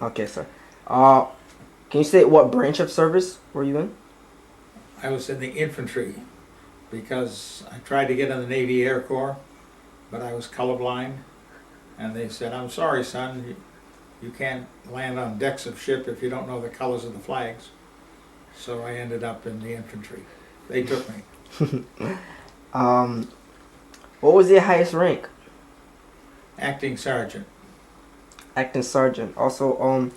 Okay, sir. Uh, can you say what branch of service were you in? I was in the infantry because I tried to get in the Navy Air Corps, but I was colorblind. And they said, I'm sorry, son, you can't land on decks of ship if you don't know the colors of the flags. So I ended up in the infantry. They took me. Um, what was your highest rank? Acting sergeant. Acting sergeant. Also,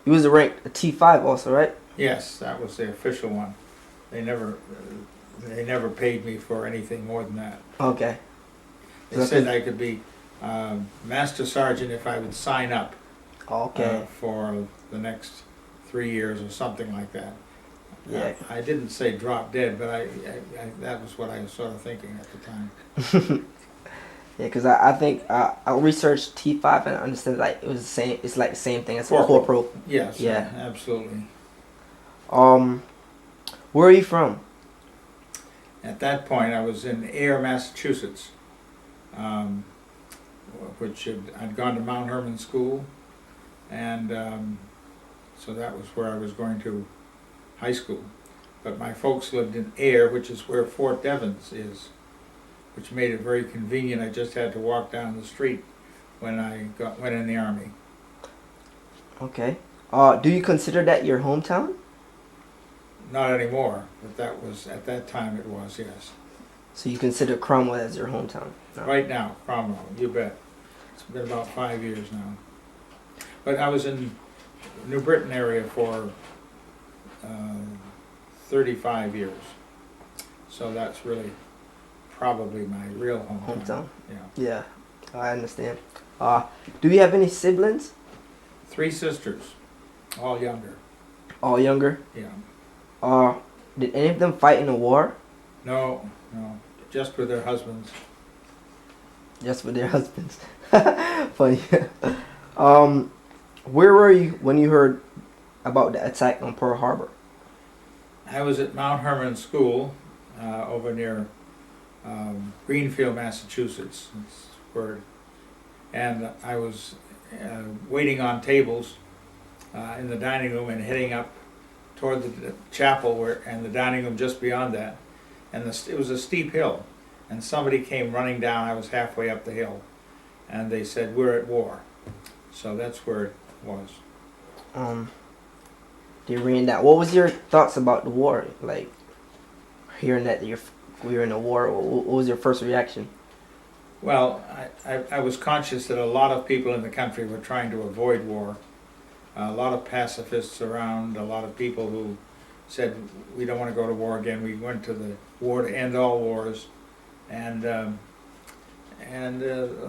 you was a rank a T5 also, right? Yes, that was the official one. They never, they never paid me for anything more than that. Okay. They said I could be master sergeant if I would sign up Okay. for the next 3 years or something like that. Yeah. I didn't say drop dead, but that was what I was sort of thinking at the time. Yeah, because I think I researched T5 and I understood like it was the same. It's like the same thing as a Corporal. corporal. Yes, Yeah. absolutely. Where are you from? At that point, I was in Ayer, Massachusetts, which I'd gone to Mount Herman School, and so that was where I was going to high school. But my folks lived in Ayer, which is where Fort Devens is, which made it very convenient. I just had to walk down the street when I went in the Army. Okay. Do you consider that your hometown? Not anymore, but that was, at that time it was, yes. So you consider Cromwell as your hometown? No. Right now, Cromwell, you bet. It's been about 5 years now. But I was in New Britain area for 35 years. So that's really probably my real hometown. Yeah. Yeah, I understand. Do you have any siblings? 3 sisters, all younger. All younger? Yeah. Did any of them fight in the war? No, just with their husbands. Just with their husbands. Funny. Where were you when you heard about the attack on Pearl Harbor? I was at Mount Herman School over near Greenfield, Massachusetts, and I was waiting on tables in the dining room and heading up toward the chapel and the dining room just beyond that. And it was a steep hill, and somebody came running down. I was halfway up the hill, and they said, "We're at war." So that's where it was. They ran down. What was your thoughts about the war? Like hearing that we were in a war. What was your first reaction? Well, I was conscious that a lot of people in the country were trying to avoid war. A lot of pacifists around, a lot of people who said we don't want to go to war again. We went to the war to end all wars, and a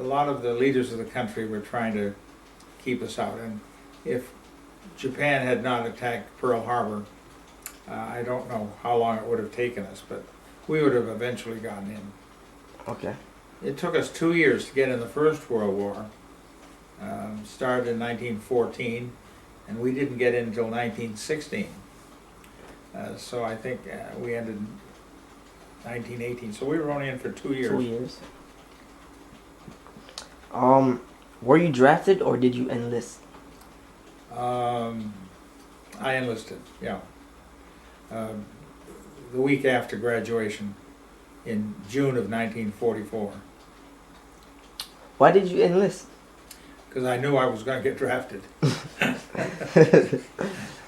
lot of the leaders of the country were trying to keep us out. And if Japan had not attacked Pearl Harbor, I don't know how long it would have taken us, but we would have eventually gotten in. Okay. It took us 2 years to get in the First World War. Started in 1914, and we didn't get in until 1916. So I think we ended in 1918. So we were only in for 2 years. 2 years. Were you drafted or did you enlist? I enlisted, yeah. The week after graduation, in June of 1944. Why did you enlist? Because I knew I was going to get drafted.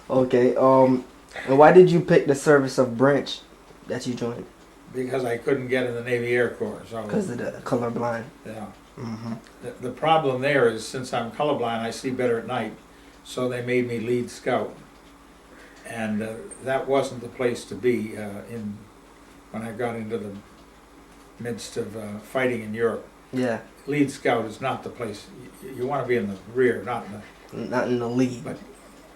Okay. And why did you pick the service of branch that you joined? Because I couldn't get in the Navy Air Corps. So Because of the colorblind. yeah. Mm-hmm. The problem there is, since I'm colorblind, I see better at night, so they made me lead scout. And that wasn't the place to be when I got into the midst of fighting in Europe. Yeah. Lead scout is not the place. You want to be in the rear, not in Not in the lead. But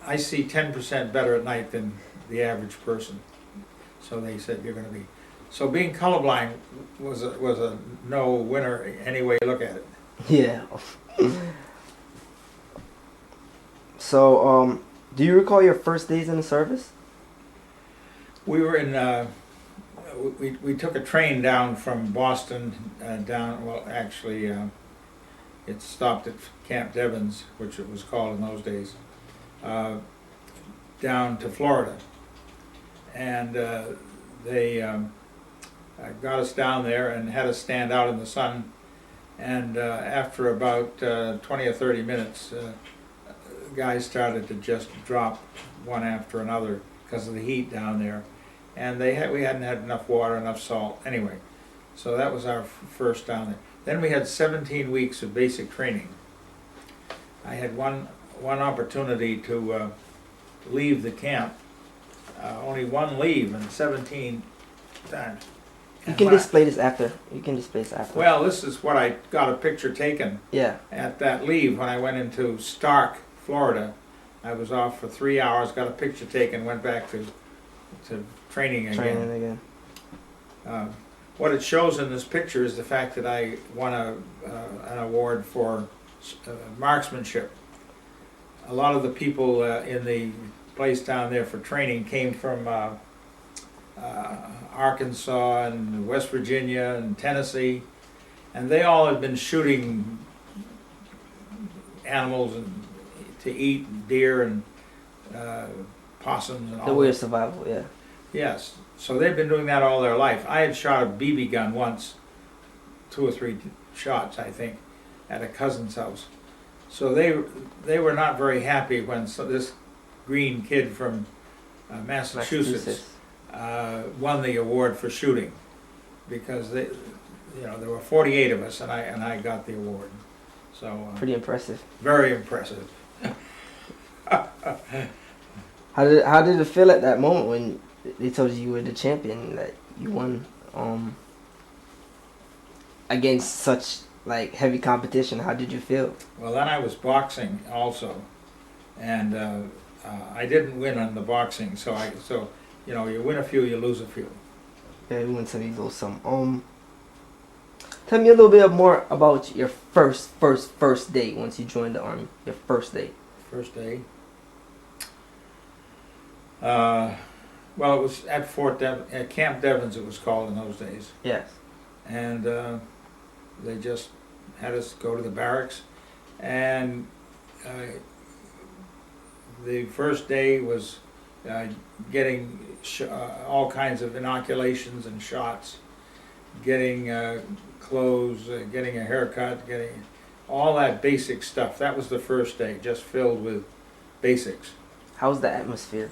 I see 10% better at night than the average person. So they said you're going to be. So being colorblind was a no-winner any way you look at it. Yeah. So, do you recall your first days in the service? We were in. We took a train down from Boston down. Well, actually, it stopped at Camp Devens, which it was called in those days, down to Florida. And they got us down there and had us stand out in the sun. And after about 20 or 30 minutes, guys started to just drop one after another because of the heat down there. And we hadn't had enough water, enough salt. Anyway, so that was our first down there. Then we had 17 weeks of basic training. I had one opportunity to leave the camp. Only one leave in 17 times. You can display this after. You can display this after. Well, this is what I got a picture taken Yeah. at that leave when I went into Stark, Florida. I was off for 3 hours, got a picture taken, went back to training again. Training again. What it shows in this picture is the fact that I won an award for marksmanship. A lot of the people in the place down there for training came from Arkansas and West Virginia and Tennessee, and they all had been shooting animals to eat, deer and possums and all The way that. of survival, yeah. Yes, so they've been doing that all their life. I had shot a BB gun once, 2 or 3 shots, I think, at a cousin's house. So they were not very happy when this green kid from Massachusetts won the award for shooting, because there were 48 of us, and I got the award. So Pretty impressive. very impressive. How did it feel at that moment when they told you were the champion, that you won against such like heavy competition? How did you feel? Well, then I was boxing also, and I didn't win on the boxing. So you win a few, you lose a few. Yeah, you win some, you lose some. Tell me a little bit more about your first day once you joined the Army. Your first day. First day. Well, it was at Camp Devens, it was called in those days. Yes. And they just had us go to the barracks, and the first day was getting all kinds of inoculations and shots, getting clothes, getting a haircut, getting all that basic stuff. That was the first day, just filled with basics. How was the atmosphere?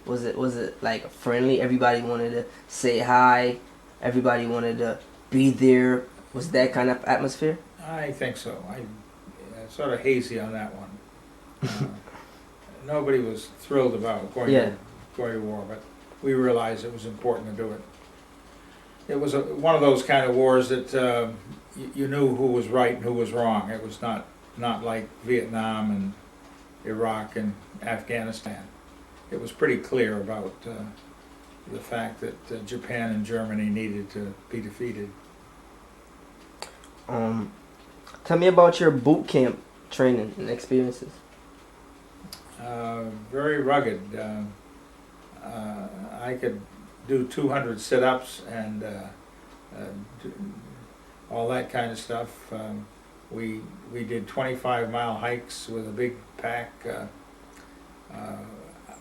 Was it like friendly? Everybody wanted to say hi. Everybody wanted to be there. Was that kind of atmosphere? I think so. I sort of hazy on that one. Nobody was thrilled about going to war, but we realized it was important to do it. It was one of those kind of wars that you knew who was right and who was wrong. It was not like Vietnam and Iraq and Afghanistan. It was pretty clear about the fact that Japan and Germany needed to be defeated. Tell me about your boot camp training and experiences. Very rugged. I could do 200 sit-ups and all that kind of stuff. We did 25-mile hikes with a big pack.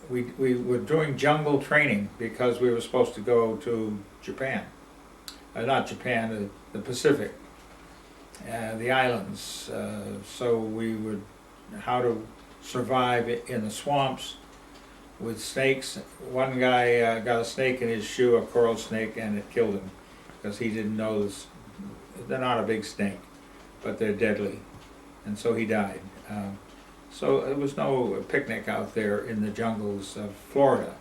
We were doing jungle training because we were supposed to go to Japan. Not Japan, the Pacific, the islands. So we would, how to survive in the swamps with snakes. One guy got a snake in his shoe, a coral snake, and it killed him because he didn't know this. They're not a big snake, but they're deadly, and so he died. So it was no picnic out there in the jungles of Florida,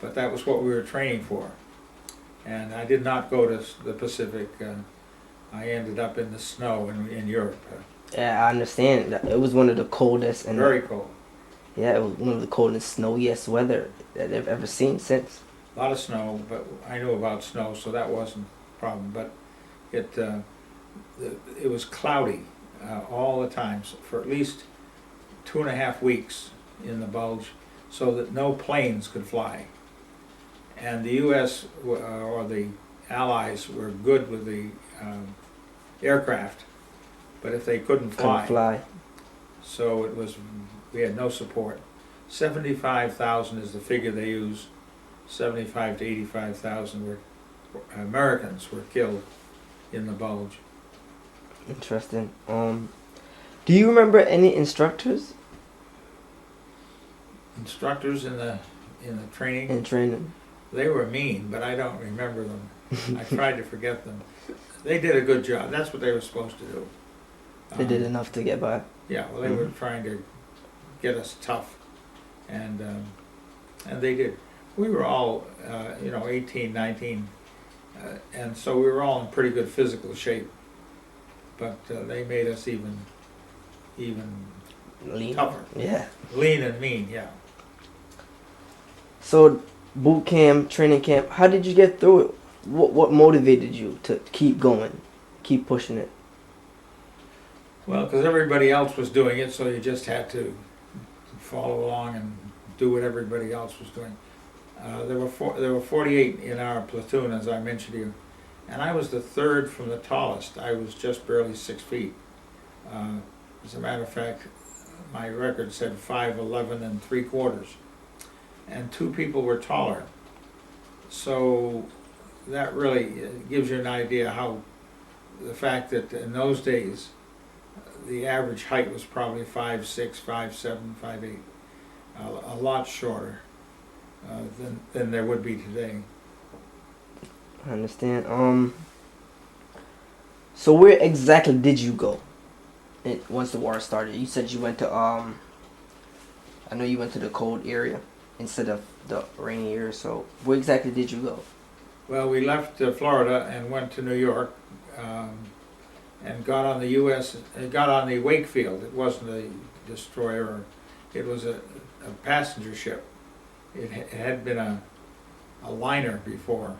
but that was what we were training for. And I did not go to the Pacific. I ended up in the snow in Europe. Yeah, I understand. It was one of the coldest and Very cold. Yeah, it was one of the coldest, snowiest weather that they've ever seen since. A lot of snow, but I knew about snow, so that wasn't a problem. But it was cloudy all the time for at least 2.5 weeks in the bulge, so that no planes could fly. And the U.S. or the Allies were good with the aircraft, but if they couldn't fly. Couldn't fly. So it was We had no support. 75,000 is the figure they use. 75 to 85,000 were Americans were killed in the Bulge. Interesting. Do you remember any instructors Instructors in the training, in training? they were mean, but I don't remember them. I tried to forget them. They did a good job. That's what they were supposed to do. They did enough to get by. Yeah, well, they were trying to get us tough, and they did. We were all, 18, 19, and so we were all in pretty good physical shape. But they made us even Lean. tougher. Yeah. Lean and mean, yeah. So, boot camp, training camp, how did you get through it? What motivated you to keep going, keep pushing it? Well, because everybody else was doing it, so you just had to follow along and do what everybody else was doing. There were 48 in our platoon, as I mentioned to you, and I was the third from the tallest. I was just barely 6 feet. As a matter of fact, my record said 5'11" and 3/4, and 2 people were taller. So that really gives you an idea how the fact that in those days the average height was probably 5'6", 5'7", 5'8", a lot shorter than there would be today. I understand. So where exactly did you go once the war started? You said you went to I know you went to the cold area instead of the rainy area. So where exactly did you go? Well, we left Florida and went to New York, and got on the Wakefield. It wasn't a destroyer, it was a passenger ship. It had been a liner before,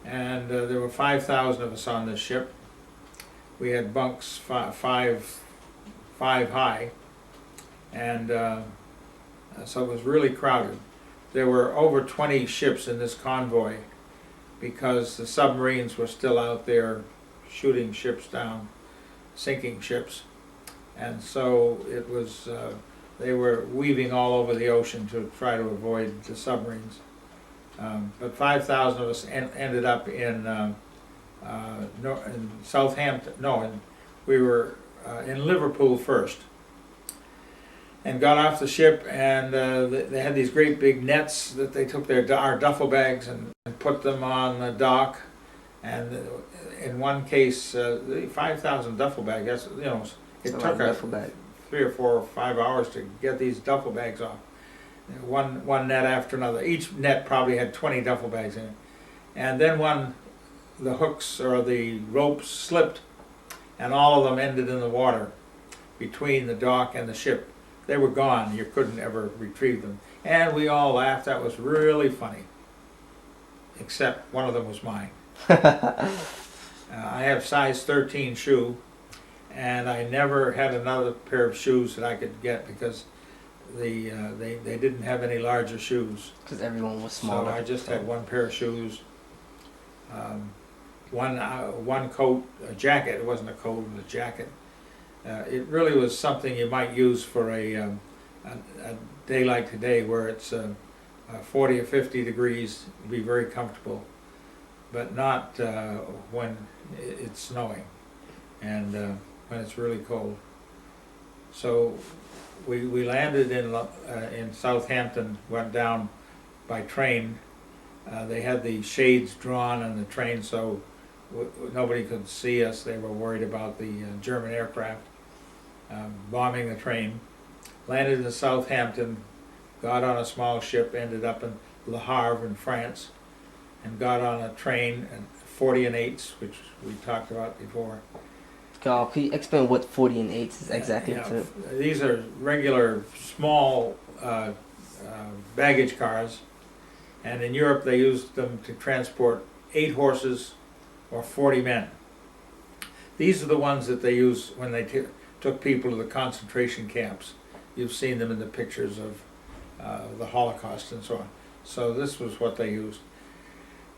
and there were 5,000 of us on this ship. We had bunks five high, and so it was really crowded. There were over 20 ships in this convoy because the submarines were still out there shooting ships down, sinking ships, and so it was they were weaving all over the ocean to try to avoid the submarines. But 5,000 of us ended up in Southampton. We were in Liverpool first, and got off the ship, and they had these great big nets that they took our duffel bags and put them on the dock. And in one case, the 5,000 duffel bags, it took us 3 or 4 or 5 hours to get these duffel bags off. One net after another. Each net probably had 20 duffel bags in it. And then the hooks or the ropes slipped, and all of them ended in the water between the dock and the ship. They were gone. You couldn't ever retrieve them. And we all laughed. That was really funny. Except one of them was mine. I have size 13 shoe, and I never had another pair of shoes that I could get because they didn't have any larger shoes. Because everyone was smaller. So I just had one pair of shoes, one coat, a jacket. It wasn't a coat, it was a jacket. It really was something you might use for a day like today, where it's 40 or 50 degrees. It'd be very comfortable, but not when it's snowing and when it's really cold. So we landed in Southampton, went down by train. They had the shades drawn on the train, so nobody could see us. They were worried about the German aircraft bombing the train. Landed in Southampton, got on a small ship, ended up in Le Havre in France, and got on a train, 40 and 8s, which we talked about before. Can you explain what 40 and 8s is exactly? These are regular small baggage cars, and in Europe they used them to transport 8 horses or 40 men. These are the ones that they used when they took people to the concentration camps. You've seen them in the pictures of the Holocaust and so on. So this was what they used.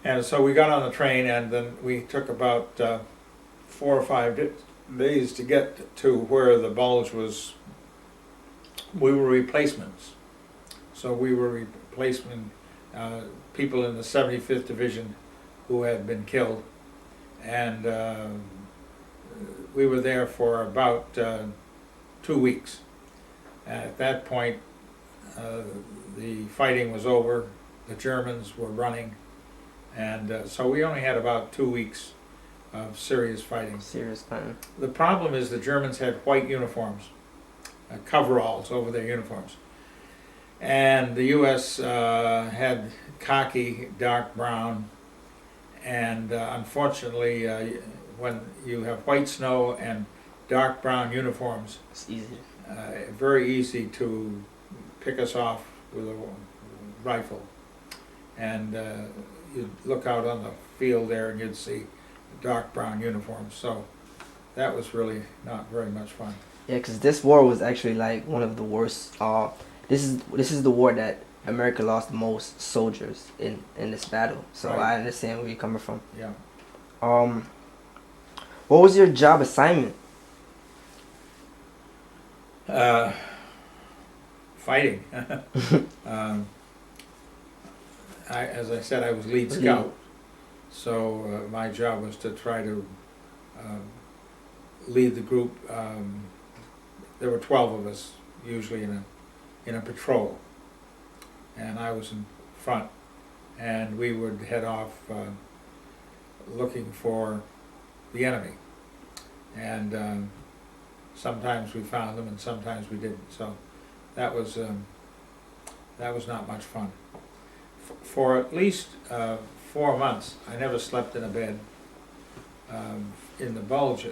And so we got on the train, and then we took about 4 or 5 days to get to where the Bulge was we were replacements. So we were replacement people in the 75th Division who had been killed, and we were there for about 2 weeks. At that point, the fighting was over, the Germans were running, and so we only had about 2 weeks of serious fighting. Serious fighting. The problem is the Germans had white uniforms, coveralls over their uniforms. And the U.S. Had khaki, dark brown, and unfortunately, when you have white snow and dark brown uniforms, It's easy. very easy to pick us off with a rifle. And you'd look out on the field there and you'd see dark brown uniforms. So that was really not very much fun. Yeah, because this war was actually like one of the worst. This is the war that America lost the most soldiers in this battle. So Right. I understand where you're coming from. Yeah. What was your job assignment? Fighting. As I said, I was lead scout, so my job was to try to lead the group. There were 12 of us usually in a patrol, and I was in front, and we would head off looking for the enemy, and sometimes we found them and sometimes we didn't. So that was not much fun. For at least 4 months, I never slept in a bed. In the Bulge,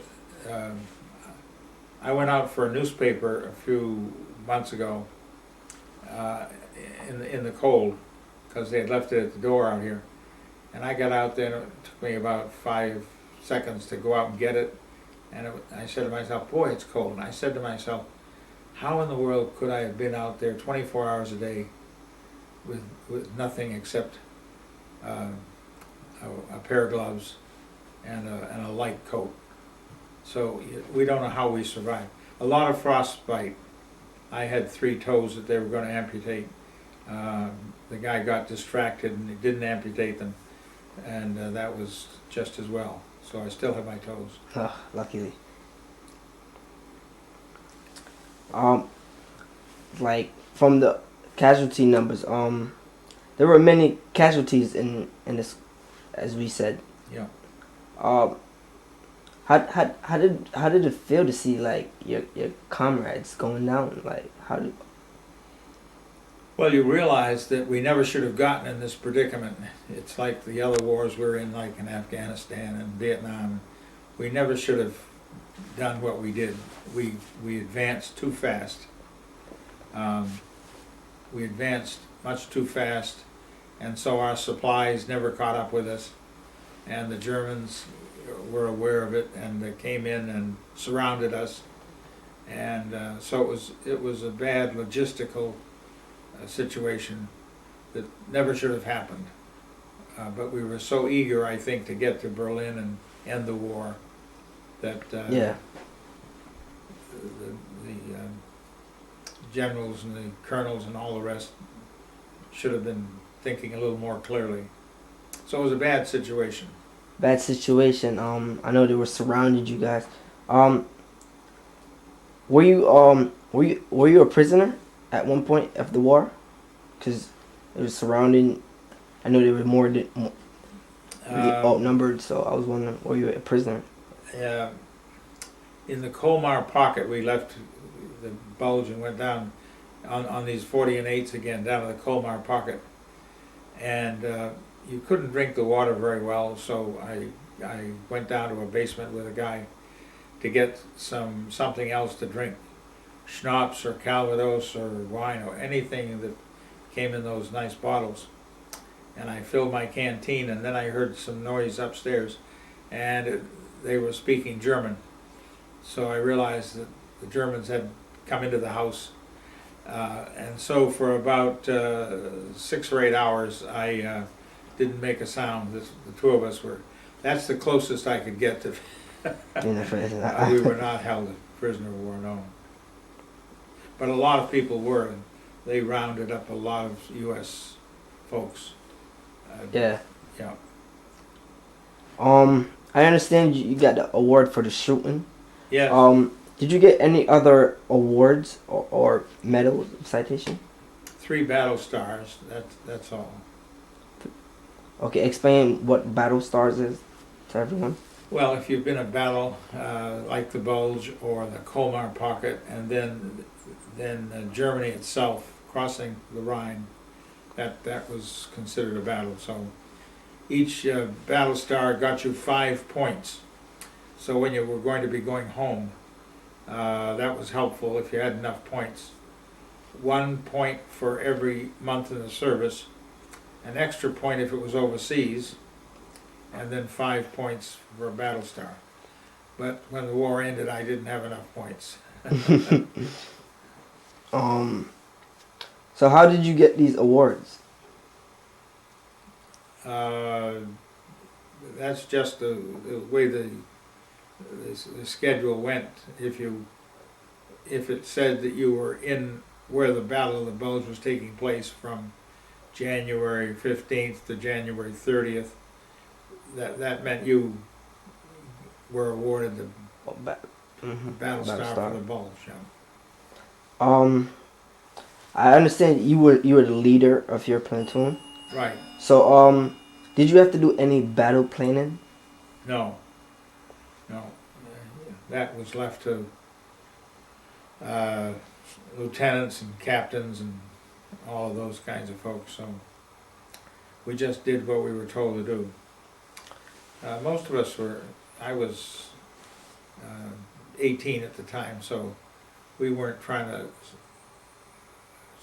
I went out for a newspaper a few months ago in the cold, because they had left it at the door out here. And I got out there, and it took me about 5 seconds to go out and get it. And I said to myself, boy, it's cold. And I said to myself, how in the world could I have been out there 24 hours a day with nothing except a pair of gloves and a light coat? So we don't know how we survived. A lot of frostbite. I had 3 toes that they were going to amputate. The guy got distracted and he didn't amputate them, and that was just as well. So I still have my toes. Oh, luckily. Like from the casualty numbers, there were many casualties in this, as we said. Yeah. How did it feel to see like your comrades going down? Like how did? Well, you realize that we never should have gotten in this predicament. It's like the other wars we're in, like in Afghanistan and Vietnam. We never should have done what we did. We advanced too fast. We advanced much too fast, and so our supplies never caught up with us. And the Germans were aware of it, and they came in and surrounded us. And so it was a bad logistical situation that never should have happened. But we were so eager, I think, to get to Berlin and end the war that Yeah. the generals and the colonels and all the rest should have been thinking a little more clearly. So it was a bad situation. Bad situation. I know they were surrounded you guys. Were you a prisoner at one point of the war? Because it was surrounding. I know they were really outnumbered, so I was wondering, were you a prisoner? In the Colmar pocket, we left the Bulge and went down on these 40 and 8s again, down to the Colmar pocket. And you couldn't drink the water very well, so I went down to a basement with a guy to get something else to drink. Schnapps or Calvados or wine or anything that came in those nice bottles. And I filled my canteen, and then I heard some noise upstairs, and they were speaking German. So I realized that the Germans had come into the house. And so for about 6 or 8 hours, I didn't make a sound. The 2 of us were, that's the closest I could get to. In the prison. We were not held a prisoner of war, no. but a lot of people were. And they rounded up a lot of U.S. folks. Yeah. Yeah. I understand you got the award for the shooting. Yes. Did you get any other awards or medals, citation? 3 battle stars. That's all. Okay, explain what battle stars is to everyone. Well, if you've been in battle, like the Bulge or the Colmar Pocket, and then Germany itself crossing the Rhine, that was considered a battle. So each battle star got you 5 points. So when you were going to be going home, that was helpful if you had enough points. 1 point for every month in the service, an extra point if it was overseas, and then 5 points for a battle star. But when the war ended, I didn't have enough points. So how did you get these awards? That's just the way the schedule went. If it said that you were in where the Battle of the Bulge was taking place from January 15th to January 30th, that meant you were awarded the Battle Star for the Bulge. Yeah. I understand you were the leader of your platoon. Right. So did you have to do any battle planning? No. That was left to lieutenants and captains and all of those kinds of folks. So we just did what we were told to do. Most of us were. I was 18 at the time, so we weren't trying to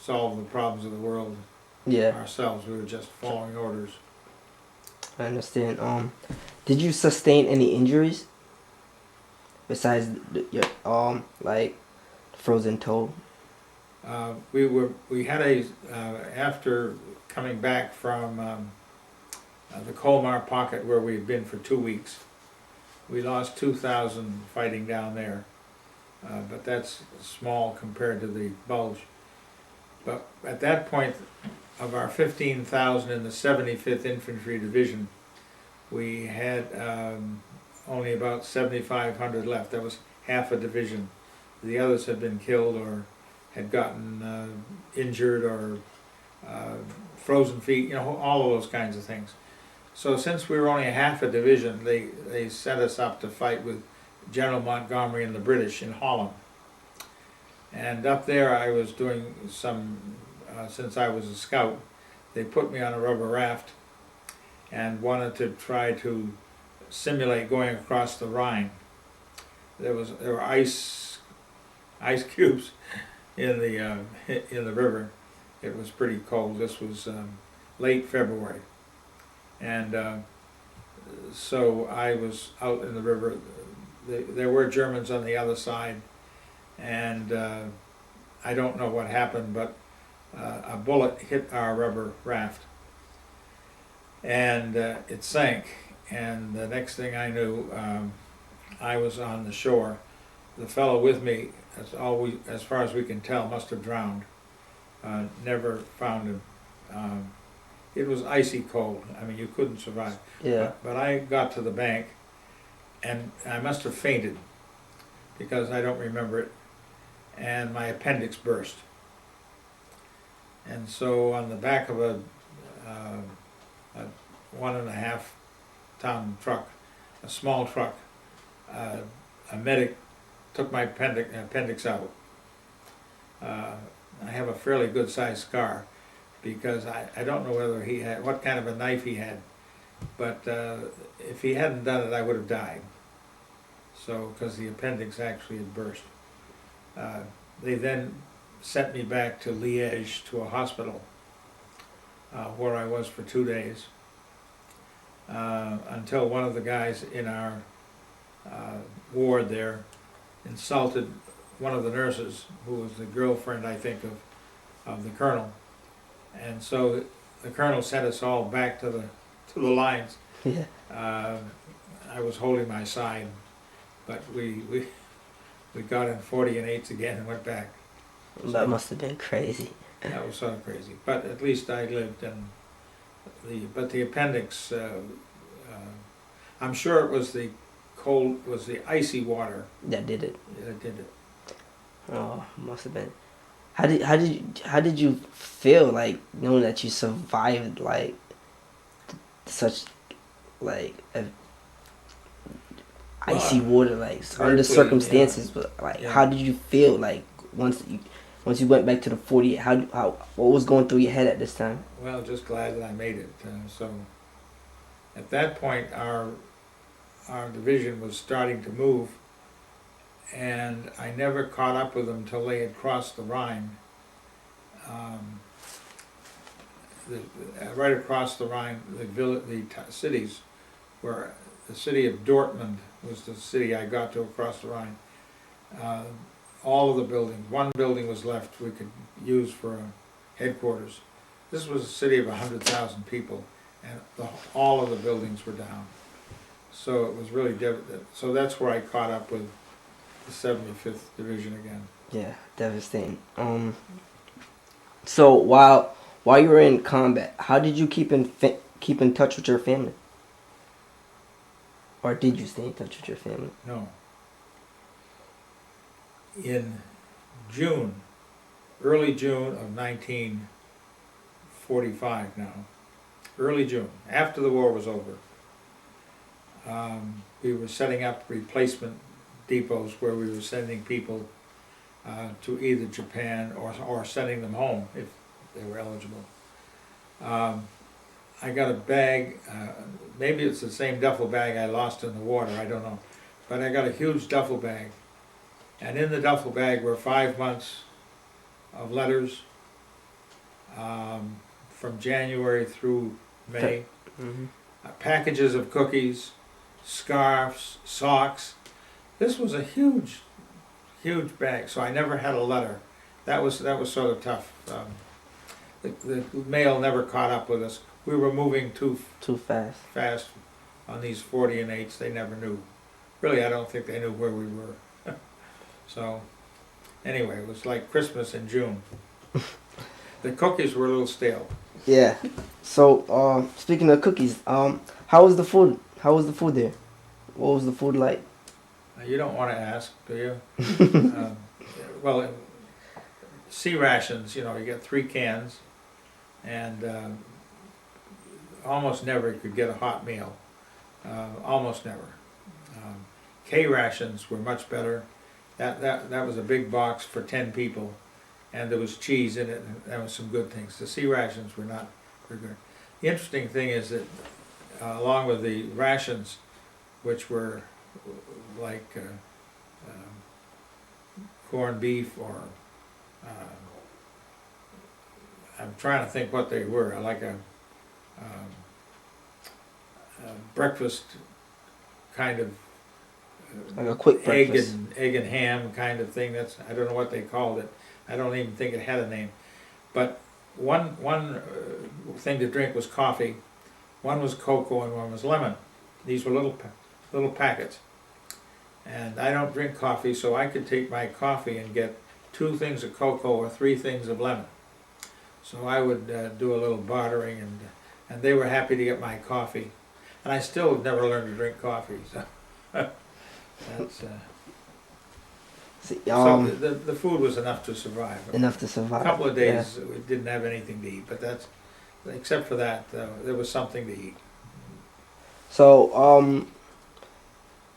solve the problems of the world ourselves. We were just following orders. I understand. Did you sustain any injuries besides your like frozen toe? We had a after coming back from the Colmar Pocket, where we had been for 2 weeks. We lost 2,000 fighting down there, but that's small compared to the Bulge. But at that point, of our 15,000 in the 75th Infantry Division, we had only about 7,500 left. That was half a division. The others had been killed or had gotten injured or frozen feet, all of those kinds of things. So since we were only a half a division, they sent us up to fight with General Montgomery and the British in Holland. And up there I was doing some, since I was a scout, they put me on a rubber raft and wanted to try to simulate going across the Rhine. There were ice cubes in the river. It was pretty cold. This was late February. And so I was out in the river. There were Germans on the other side, and I don't know what happened, but a bullet hit our rubber raft, and it sank. And the next thing I knew, I was on the shore. The fellow with me, as far as we can tell, must have drowned. Never found him. It was icy cold. I mean, you couldn't survive. Yeah. But I got to the bank, and I must have fainted because I don't remember it. And my appendix burst. And so on the back of a 1.5 ton truck, a small truck, a medic took my appendix out. I have a fairly good sized scar, because I don't know whether he had, what kind of a knife he had, but if he hadn't done it, I would have died. So, because the appendix actually had burst. They then sent me back to Liège to a hospital, where I was for 2 days, until one of the guys in our ward there insulted one of the nurses, who was the girlfriend, I think, of the colonel. And so the colonel sent us all back to the lines. Yeah. I was holding my side, but we got in 40 and 8s again and went back. That must have been crazy. That was sort of crazy, but at least I lived, and the appendix, I'm sure it was the icy water That did it. that did it. Oh, must have been. How did you feel like knowing that you survived like such like icy water like Very under clean, circumstances? But like, Yeah. how did you feel like once you went back to the 48? How what was going through your head at this time? Well, just glad that I made it. So at that point, our division was starting to move, and I never caught up with them till they had crossed the Rhine. Right across the Rhine, cities, where the city of Dortmund was the city I got to across the Rhine. All of the buildings, one building was left we could use for a headquarters. This was a city of 100,000 people, and all of the buildings were down. So it was really devastating. So that's where I caught up with the 75th Division again. Yeah, devastating. So while you were in combat, how did you keep in touch with your family? Or did you stay in touch with your family? No. In June, early June of 1945 now, early June, after the war was over, we were setting up replacement depots where we were sending people to either Japan or sending them home if they were eligible. I got a bag, maybe it's the same duffel bag I lost in the water, I don't know. But I got a huge duffel bag, and in the duffel bag were 5 months of letters from January through May, Mm-hmm. Packages of cookies, scarves, socks. This was a huge, huge bag, so I never had a letter. That was sort of tough. The mail never caught up with us. We were moving too fast. on these 40 and 8s. They never knew. Really, I don't think they knew where we were. So, anyway, it was like Christmas in June. The cookies were a little stale. Yeah. So, speaking of cookies, how was the food? How was the food there? What was the food like? You don't want to ask, do you? Well, sea rations, you get 3 cans, and almost never could get a hot meal. Almost never. K rations were much better. That was a big box for 10 people, and there was cheese in it, and there was some good things. The sea rations were not very good. The interesting thing is that along with the rations, which were like corned beef or I'm trying to think what they were, like a breakfast kind of Like a quick breakfast. egg and ham kind of thing. I don't know what they called it. I don't even think it had a name. But one thing to drink was coffee. One was cocoa and one was lemon. These were little packets. And I don't drink coffee, so I could take my coffee and get 2 things of cocoa or 3 things of lemon. So I would do a little bartering, and they were happy to get my coffee. And I still have never learned to drink coffee. So that's See, so the food was enough to survive. enough to survive. A couple of days we didn't have anything to eat, but except for that, there was something to eat. So,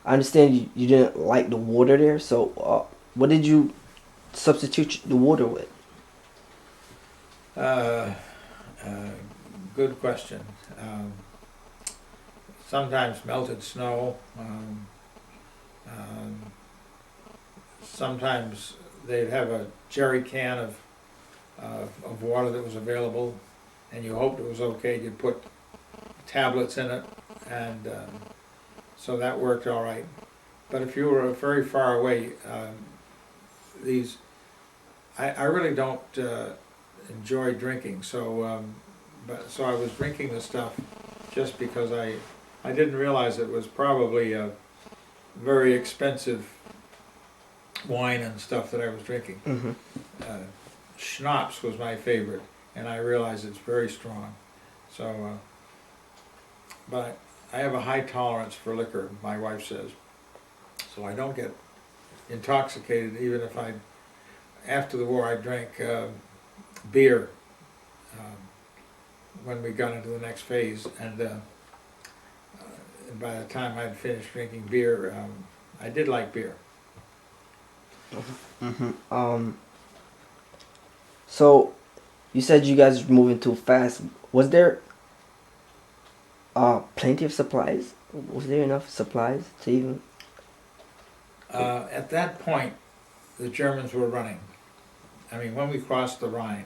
I understand you didn't like the water there. So, what did you substitute the water with? Good question. Sometimes melted snow. Sometimes they'd have a jerry can of water that was available, and you hoped it was okay. You'd put tablets in it, and so that worked all right. But if you were very far away, I really don't enjoy drinking. So so I was drinking the stuff just because I didn't realize it was probably a very expensive wine and stuff that I was drinking. Mm-hmm. Schnapps was my favorite, and I realize it's very strong. So, but I have a high tolerance for liquor, my wife says. So I don't get intoxicated, even if after the war I drank beer when we got into the next phase, and by the time I'd finished drinking beer, I did like beer. Mm-hmm. So you said you guys were moving too fast. Was there plenty of supplies? Was there enough supplies to even? At that point, the Germans were running. I mean, when we crossed the Rhine,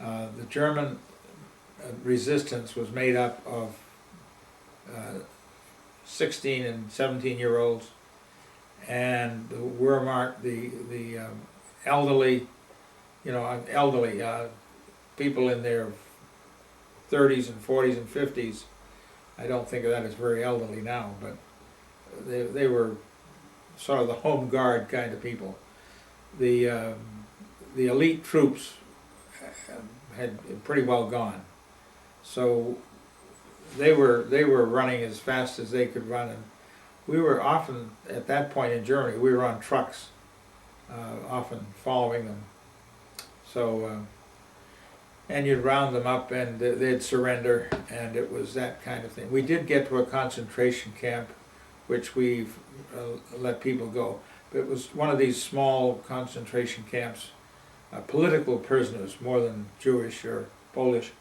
the German resistance was made up of 16 and 17-year-olds, and the Wehrmacht, the elderly, elderly people in their 30s and 40s and 50s. I don't think of that as very elderly now, but they were sort of the home guard kind of people. The elite troops had pretty well gone, so they were running as fast as they could run, and we were often at that point in Germany. We were on trucks, often following them. So, and you'd round them up, and they'd surrender, and it was that kind of thing. We did get to a concentration camp, which we let people go. But it was one of these small concentration camps, political prisoners more than Jewish or Polish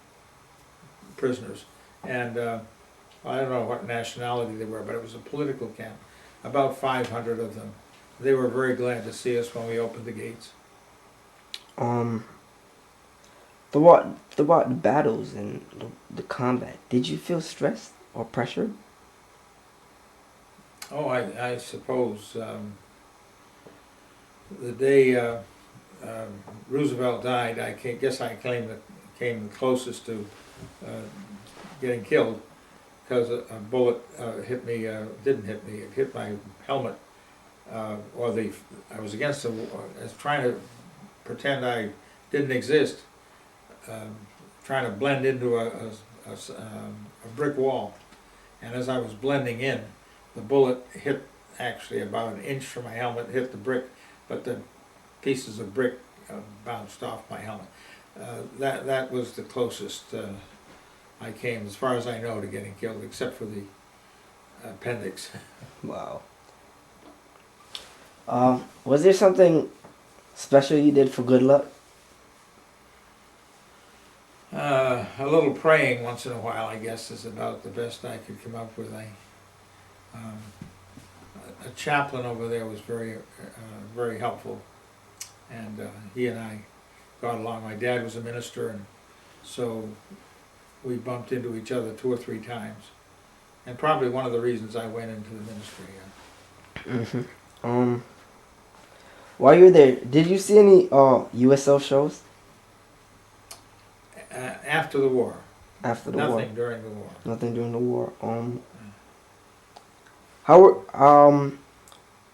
prisoners. And I don't know what nationality they were, but it was a political camp. About 500 of them. They were very glad to see us when we opened the gates. Throughout the battles and the combat, did you feel stressed or pressured? Oh, I suppose the day Roosevelt died, I guess I came the closest to getting killed, because a bullet hit me, didn't hit me, it hit my helmet, I was against I was trying to pretend I didn't exist, trying to blend into a brick wall, and as I was blending in, the bullet hit actually about an inch from my helmet, hit the brick, but the pieces of brick bounced off my helmet. That was the closest I came, as far as I know, to getting killed, except for the appendix. Wow. Was there something special you did for good luck? A little praying once in a while, I guess, is about the best I could come up with. A chaplain over there was very helpful, and he and I got along. My dad was a minister, and so we bumped into each other 2 or 3 times, and probably one of the reasons I went into the ministry. Mm-hmm. While you were there, did you see any USO shows? After the war. After the war. Nothing during the war. Nothing during the war. How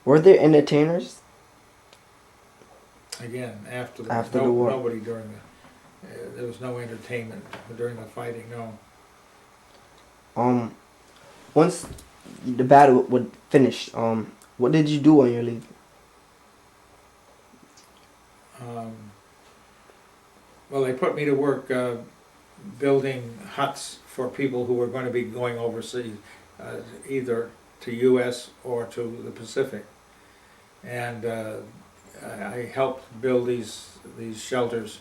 were there entertainers? Again, after the war. Nobody during there was no entertainment during the fighting. No. Once the battle would finish, what did you do on your leave? Well, they put me to work building huts for people who were going to be going overseas, either to U.S. or to the Pacific, and I helped build these shelters.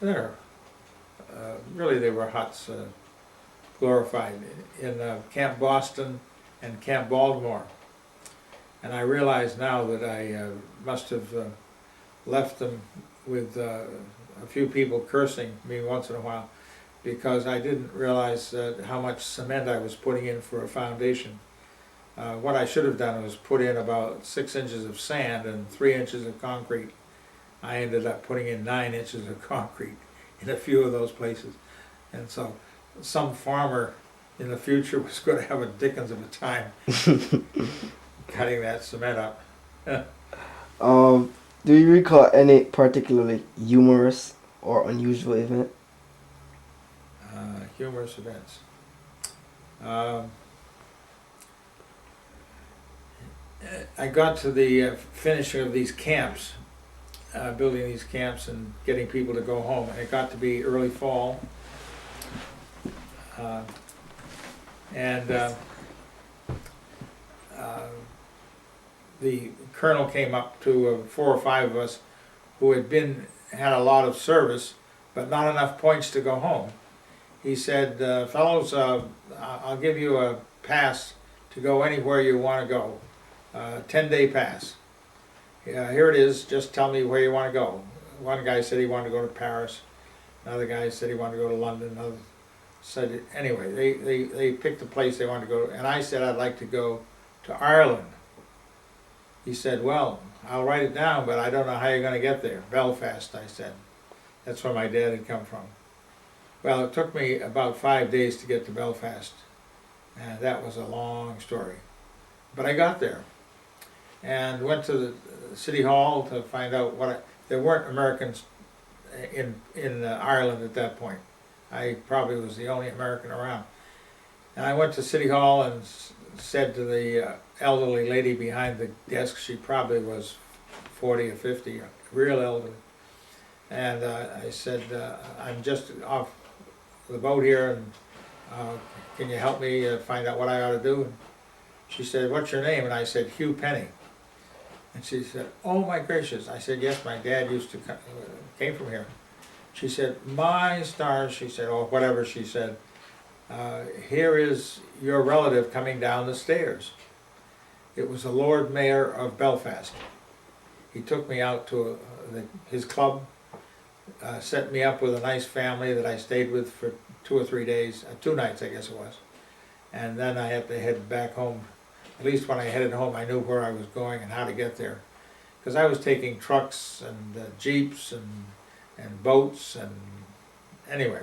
Really, they were huts, glorified, in Camp Boston and Camp Baltimore. And I realize now that I must have left them with a few people cursing me once in a while, because I didn't realize how much cement I was putting in for a foundation. What I should have done was put in about 6 inches of sand and 3 inches of concrete. I ended up putting in 9 inches of concrete in a few of those places. And so some farmer in the future was going to have a dickens of a time cutting that cement up. Do you recall any particularly humorous or unusual event? Humorous events. Um, I got to the finishing of these camps, building these camps and getting people to go home. And it got to be early fall. Uh, and the colonel came up to 4 or 5 of us who had a lot of service, but not enough points to go home. He said, fellows, I'll give you a pass to go anywhere you want to go. 10-day pass. Here it is, just tell me where you want to go. One guy said he wanted to go to Paris. Another guy said he wanted to go to London. Another said, anyway, they picked the place they wanted to go to. And I said I'd like to go to Ireland. He said, well, I'll write it down, but I don't know how you're going to get there. Belfast, I said. That's where my dad had come from. Well, it took me about 5 days to get to Belfast. And that was a long story. But I got there. And went to the city hall to find out there weren't Americans in Ireland at that point. I probably was the only American around. And I went to city hall and said to the elderly lady behind the desk, she probably was 40 or 50, real elderly. And I said, I'm just off the boat here, and can you help me find out what I ought to do? And she said, what's your name? And I said, Hugh Penney. And she said, oh my gracious. I said, yes, my dad came from here. She said, my stars, she said, or whatever she said, here is your relative coming down the stairs. It was the Lord Mayor of Belfast. He took me out to his club, set me up with a nice family that I stayed with for 2 or 3 days, 2 nights I guess it was. And then I had to head back home. At least when I headed home, I knew where I was going and how to get there. Because I was taking trucks and jeeps and boats, and anyway,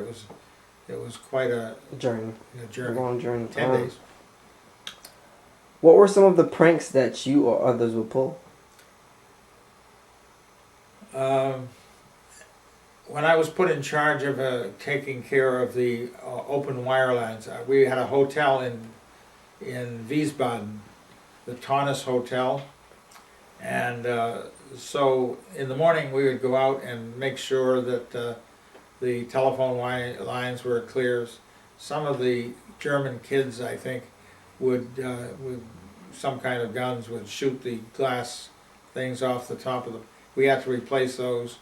it was quite a Journey. journey. A long journey. 10 days. What were some of the pranks that you or others would pull? When I was put in charge of taking care of the open wire lines, we had a hotel in Wiesbaden, the Taunus Hotel, and so in the morning we would go out and make sure that the telephone lines were clear. Some of the German kids, I think, would with some kind of guns would shoot the glass things off the top of the. We had to replace those.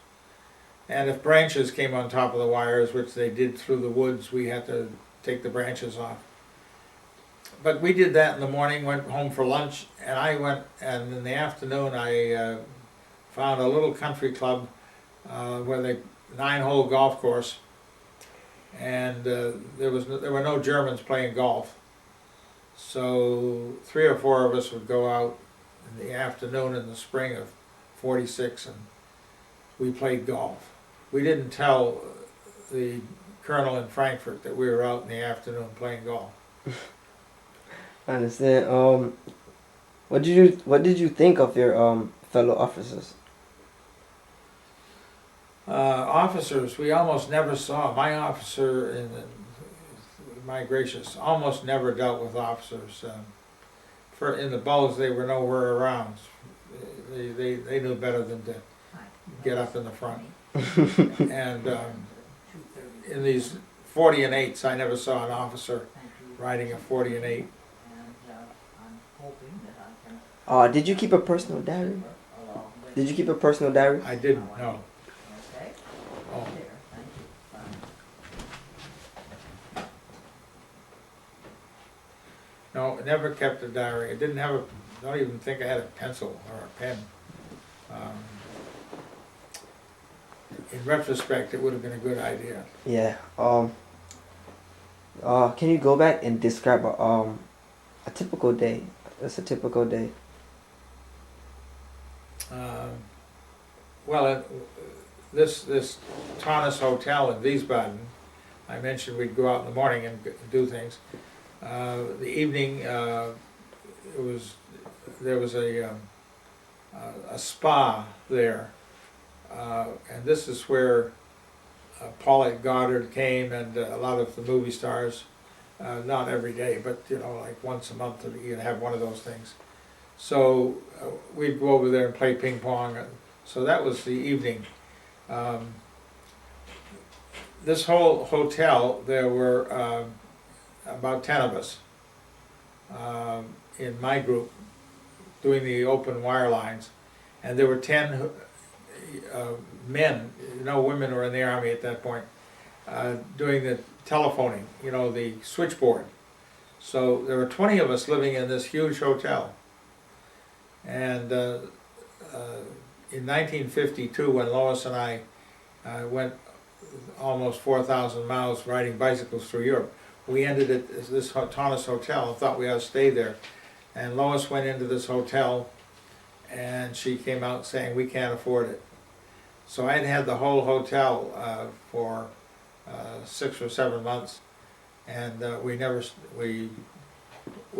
And if branches came on top of the wires, which they did through the woods, we had to take the branches off. But we did that in the morning, went home for lunch, and I went, and in the afternoon I found a little country club where 9-hole golf course, and there were no Germans playing golf. So 3 or 4 of us would go out in the afternoon in the spring of '46, and we played golf. We didn't tell the colonel in Frankfurt that we were out in the afternoon playing golf. I understand. What did you think of your fellow officers? Officers, we almost never saw. My officer, my gracious, almost never dealt with officers. In the Bulls, they were nowhere around. They knew better than to get up in the front. And in these 40 and 8s, I never saw an officer riding a 40 and 8. Did you keep a personal diary? Did you keep a personal diary? I didn't, no. Oh. No, I never kept a diary. I didn't have don't even think I had a pencil or a pen. In retrospect, it would have been a good idea. Yeah. Can you go back and describe a typical day? That's a typical day. Well, this Taunus Hotel in Wiesbaden, I mentioned we'd go out in the morning and do things. The evening, there was a a spa there. And this is where Paulette Goddard came, and a lot of the movie stars, not every day, but like once a month you'd have one of those things. So we'd go over there and play ping pong. So that was the evening. This whole hotel, there were about 10 of us in my group doing the open wire lines, and there were 10 men, no women were in the Army at that point, doing the telephoning, the switchboard. So there were 20 of us living in this huge hotel. And in 1952, when Lois and I went almost 4,000 miles riding bicycles through Europe, we ended at this Taunus Hotel and thought we ought to stay there. And Lois went into this hotel and she came out saying, "We can't afford it." So I'd had the whole hotel for 6 or 7 months, and we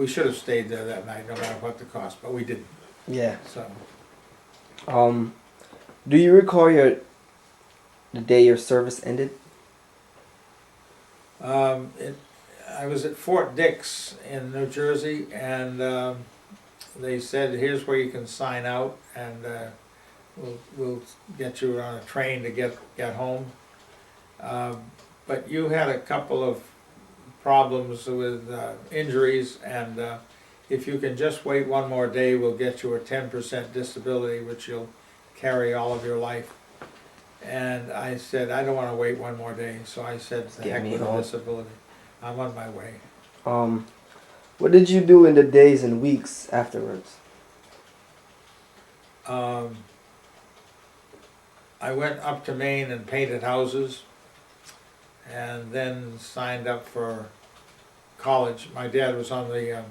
should have stayed there that night, no matter what the cost, but we didn't. Yeah. So, do you recall the day your service ended? I was at Fort Dix in New Jersey, and they said, "Here's where you can sign out, and we'll get you on a train to get home." But you had a couple of problems with injuries, and if you can just wait one more day, we'll get you a 10% disability, which you'll carry all of your life. And I said, I don't want to wait one more day, so I said, "The heck with the disability. I'm on my way." What did you do in the days and weeks afterwards? I went up to Maine and painted houses, and then signed up for college. My dad was on the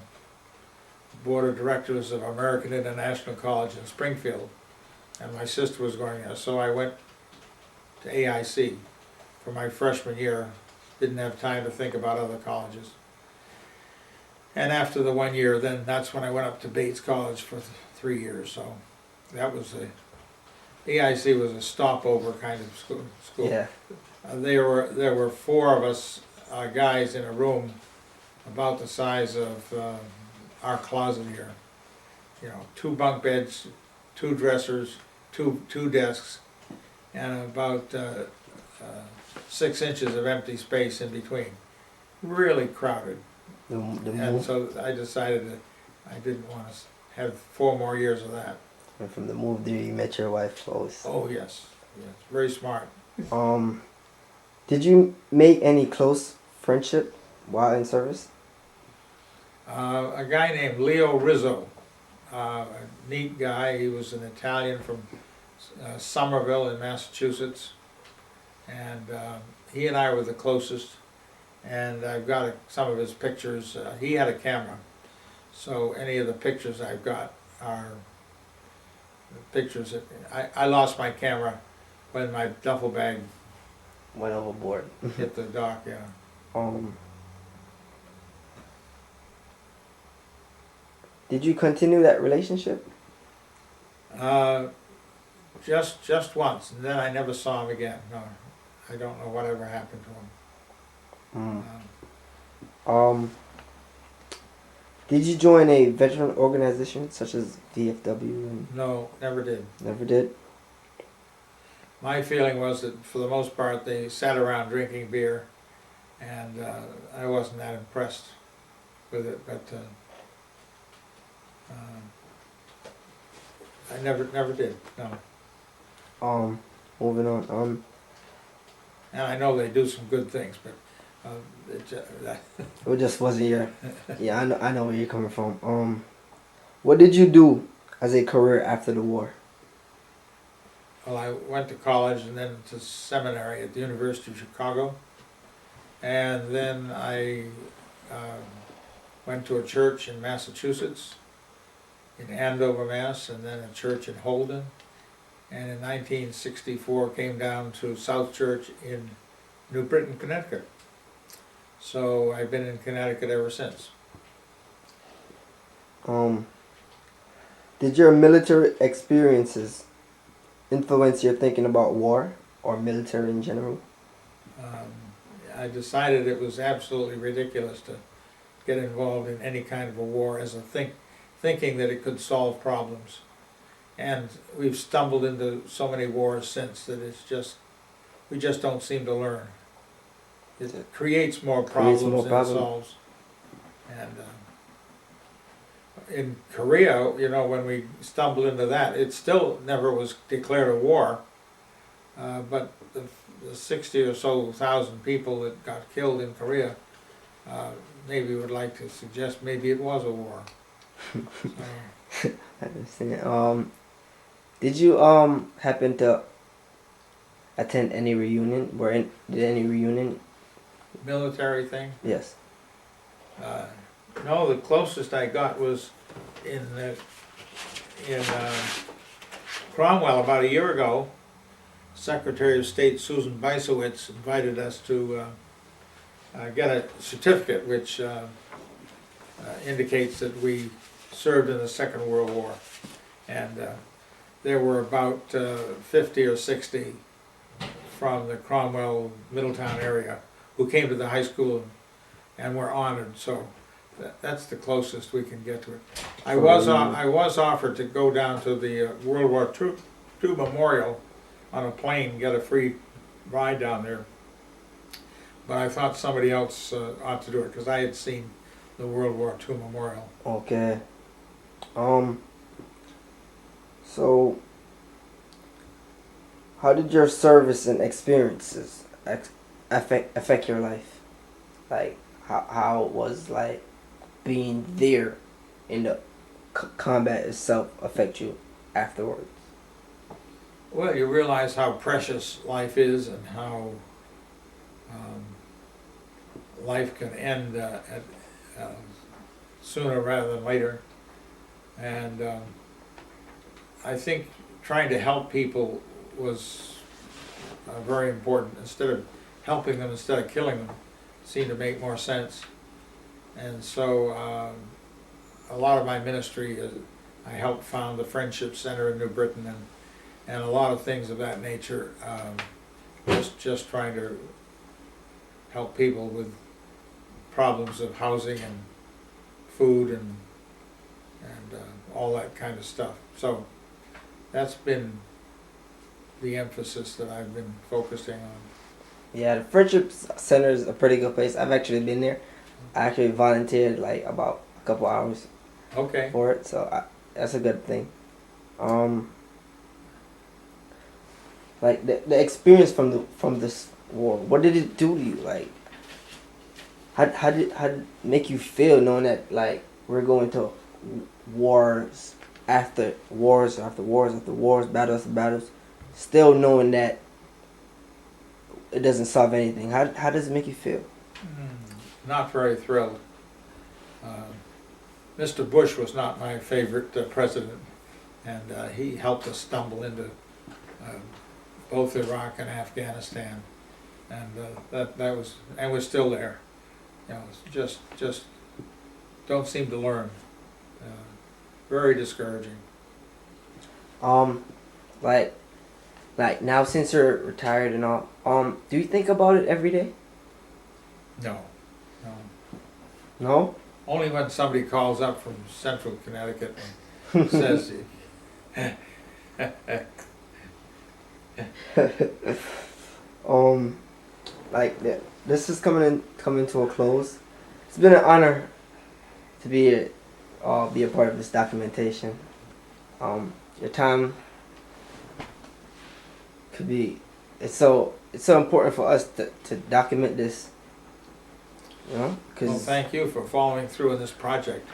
board of directors of American International College in Springfield, and my sister was going there, so I went to AIC for my freshman year. Didn't have time to think about other colleges. And after the 1 year, then that's when I went up to Bates College for 3 years. So that was AIC was a stopover kind of school. Yeah. There were 4 of us guys in a room about the size of our closet here. 2 bunk beds, 2 dressers, two desks, and about 6 inches of empty space in between. Really crowded. And so I decided that I didn't want to have 4 more years of that. And from the move there, you met your wife, Lois. Oh yes, very smart. Did you make any close friendship while in service? A guy named Leo Rizzo, a neat guy. He was an Italian from Somerville in Massachusetts, and he and I were the closest. And I've got some of his pictures. He had a camera, so any of the pictures I've got are pictures that I lost my camera when my duffel bag Went overboard. hit the dock. Yeah. Did you continue that relationship? Just once, and then I never saw him again. No, I don't know whatever happened to him. Did you join a veteran organization such as VFW? No, never did. Never did. My feeling was that for the most part they sat around drinking beer, and I wasn't that impressed with it. But I never did. No. Moving on. And I know they do some good things, but it just wasn't your. Yeah, I know where you're coming from. What did you do as a career after the war? Well, I went to college and then to seminary at the University of Chicago, and then I went to a church in Massachusetts, in Andover, Mass, and then a church in Holden, and in 1964 came down to South Church in New Britain, Connecticut. So I've been in Connecticut ever since. Did your military experiences influence your thinking about war or military in general? Um, I decided it was absolutely ridiculous to get involved in any kind of a war as a thinking that it could solve problems. And we've stumbled into so many wars since that we just don't seem to learn. It creates more problems than it solves. And in Korea, when we stumbled into that, it still never was declared a war. But the 60 or so thousand people that got killed in Korea, maybe would like to suggest maybe it was a war. So, I understand. Did you happen to attend any reunion? Did any reunion? military thing? Yes. No, the closest I got was in Cromwell about a year ago. Secretary of State Susan Beisowitz invited us to get a certificate which indicates that we served in the Second World War. And there were about 50 or 60 from the Cromwell Middletown area who came to the high school and were honored. So that's the closest we can get to it. I was offered to go down to the World War II Memorial on a plane, get a free ride down there. But I thought somebody else ought to do it because I had seen the World War II Memorial. Okay. So, how did your service and experiences affect your life? Like, how was like being there in the combat itself affect you afterwards? Well, you realize how precious life is and how life can end sooner rather than later. And I think trying to help people was very important. Instead of helping them, instead of killing them, seemed to make more sense. And so a lot of my ministry, I helped found the Friendship Center in New Britain and a lot of things of that nature, just trying to help people with problems of housing and food and all that kind of stuff. So that's been the emphasis that I've been focusing on. Yeah, the Friendship Center is a pretty good place. I've actually been there. I actually volunteered like about a couple hours for it, so that's a good thing. Like the experience from this war, what did it do to you? Like, how did it make you feel knowing that like we're going to wars after wars after wars after wars, battles after battles, still knowing that it doesn't solve anything? How does it make you feel? Not very thrilled. Mr. Bush was not my favorite president, and he helped us stumble into both Iraq and Afghanistan, and that was, and we're still there. Just don't seem to learn. Very discouraging. Like now since you're retired and all, do you think about it every day? No. No? Only when somebody calls up from Central Connecticut and says, like this is coming to a close. It's been an honor to be a part of this documentation. Your time could be it's so important for us to document this. Well, thank you for following through on this project.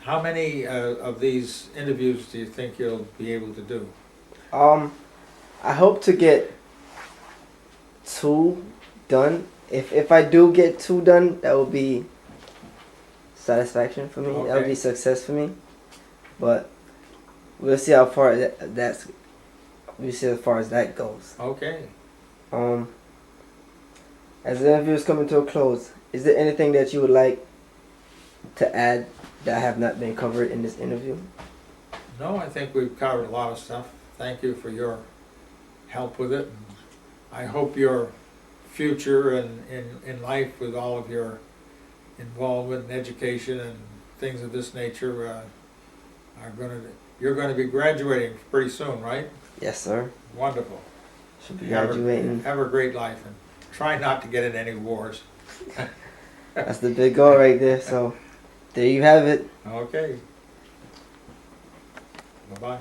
How many of these interviews do you think you'll be able to do? I hope to get 2 done. If I do get 2 done, that will be satisfaction for me. That will be success for me. But we'll see how far we'll see as far as that goes. Okay. As the interview is coming to a close, is there anything that you would like to add that have not been covered in this interview? No, I think we've covered a lot of stuff. Thank you for your help with it. I hope your future in life with all of your involvement in education and things of this nature are you're gonna be graduating pretty soon, right? Yes, sir. Wonderful. Should be graduating. Have a great life and try not to get in any wars. That's the big goal right there. So there you have it. Okay. Bye-bye.